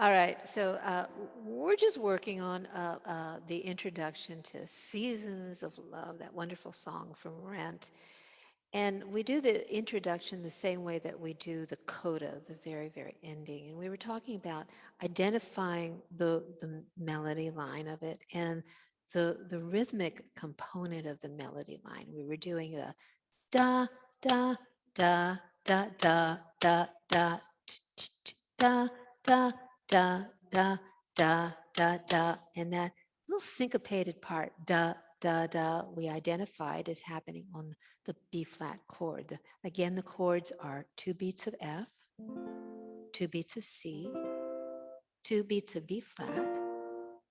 All right, so we're just working on the introduction to Seasons of Love, that wonderful song from Rent. And we do the introduction the same way that we do the coda, the very, very ending. And we were talking about identifying the melody line of it and the rhythmic component of the melody line. We were doing the da, da, da, da, da, da, da, da, da, da, da, da, da, da, and that little syncopated part, da, da, da, we identified as happening on the B flat chord. Again, the chords are 2 beats of F, 2 beats of C, 2 beats of B flat,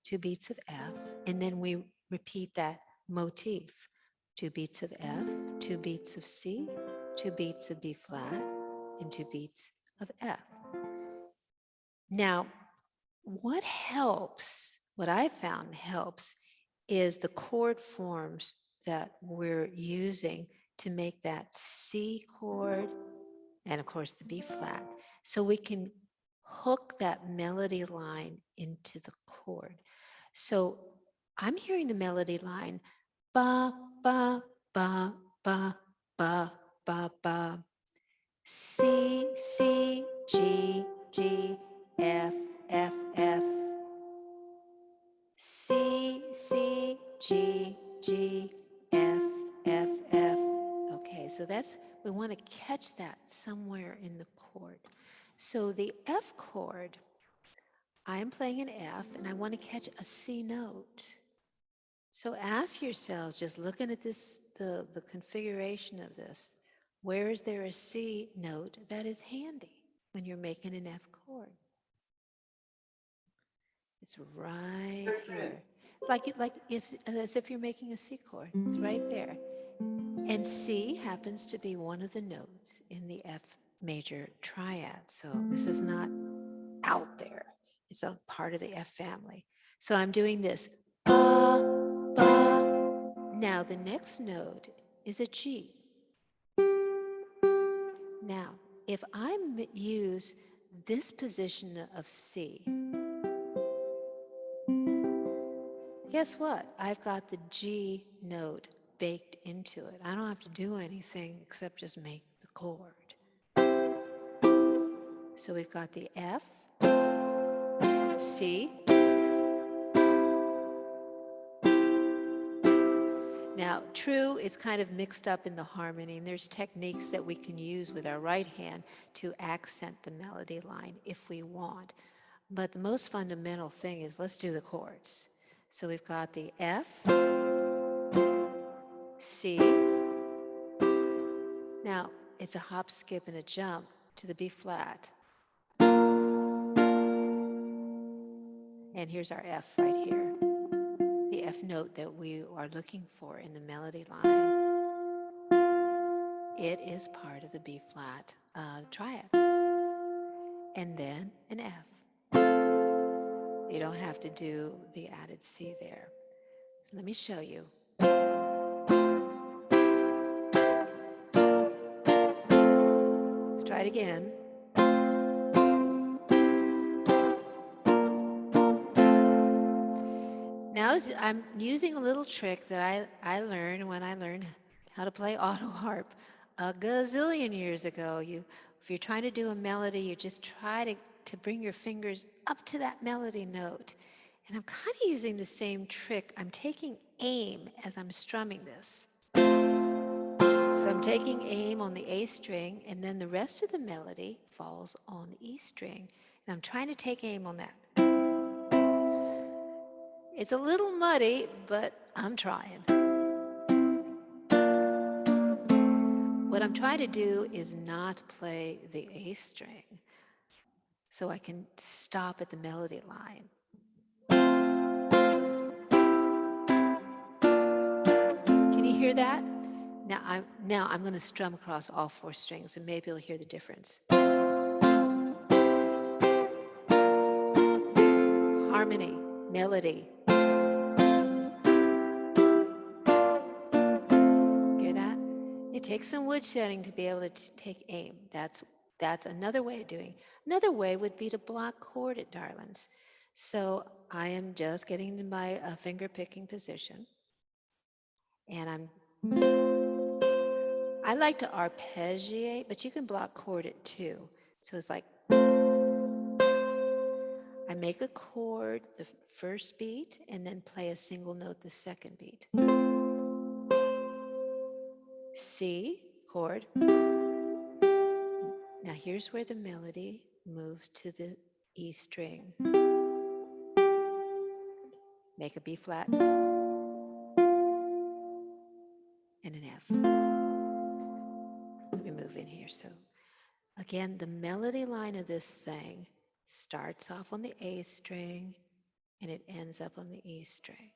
2 beats of F, and then we repeat that motif. 2 beats of F, 2 beats of C, 2 beats of B flat, and 2 beats of F. Now, what helps, what I found helps, is the chord forms that we're using to make that C chord and, of course, the B flat. So we can hook that melody line into the chord. So I'm hearing the melody line ba, ba, ba, ba, ba, ba, ba. C, C, G, G, F, F, F. C, C, G, G, F, F, F. Okay, so that's, we want to catch that somewhere in the chord. So the F chord, I'm playing an F and I want to catch a C note. So ask yourselves, just looking at this, the configuration of this, where is there a C note that is handy when you're making an F chord? It's right here. Like if, as if you're making a C chord, it's right there. And C happens to be one of the notes in the F major triad. So this is not out there. It's a part of the F family. So I'm doing this. Ba, ba. Now the next note is a G. Now, if I use this position of C, guess what? I've got the G note baked into it. I don't have to do anything except just make the chord. So we've got the F, C. Now, true, it's kind of mixed up in the harmony, and there's techniques that we can use with our right hand to accent the melody line if we want. But the most fundamental thing is let's do the chords. So we've got the F, C. Now, it's a hop, skip, and a jump to the B flat. And here's our F right here, the F note that we are looking for in the melody line. It is part of the B flat triad. And then an F. You don't have to do the added C there. So let me show you. Let's try it again. Now I'm using a little trick that I learned when I learned how to play auto harp a gazillion years ago. If you're trying to do a melody, you just try to bring your fingers up to that melody note. And I'm kind of using the same trick. I'm taking aim as I'm strumming this. So I'm taking aim on the A string, and then the rest of the melody falls on the E string. And I'm trying to take aim on that. It's a little muddy, but I'm trying. What I'm trying to do is not play the A string, so I can stop at the melody line. Can you hear that? Now I'm going to strum across all 4 strings, and maybe you'll hear the difference. Harmony, melody. Hear that? It takes some wood shedding to be able to take aim. That's That's another way of doing. Another way would be to block chord it, darlings. So I am just getting to my finger picking position, and I like to arpeggiate, but you can block chord it too. So it's like I make a chord the first beat and then play a single note the second beat. C chord. Now here's where the melody moves to the E string. Make a B flat and an F. Let me move in here. So again, the melody line of this thing starts off on the A string and it ends up on the E string.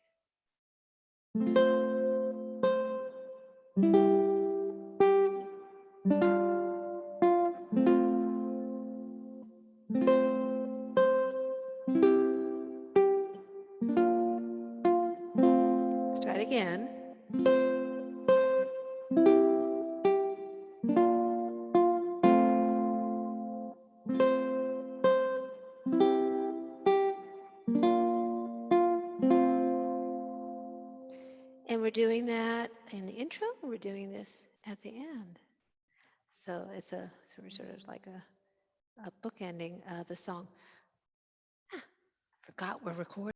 Let's try it again. And we're doing that in the intro, we're doing this at the end. So it's a sort of like a bookending the song. Forgot we're recording.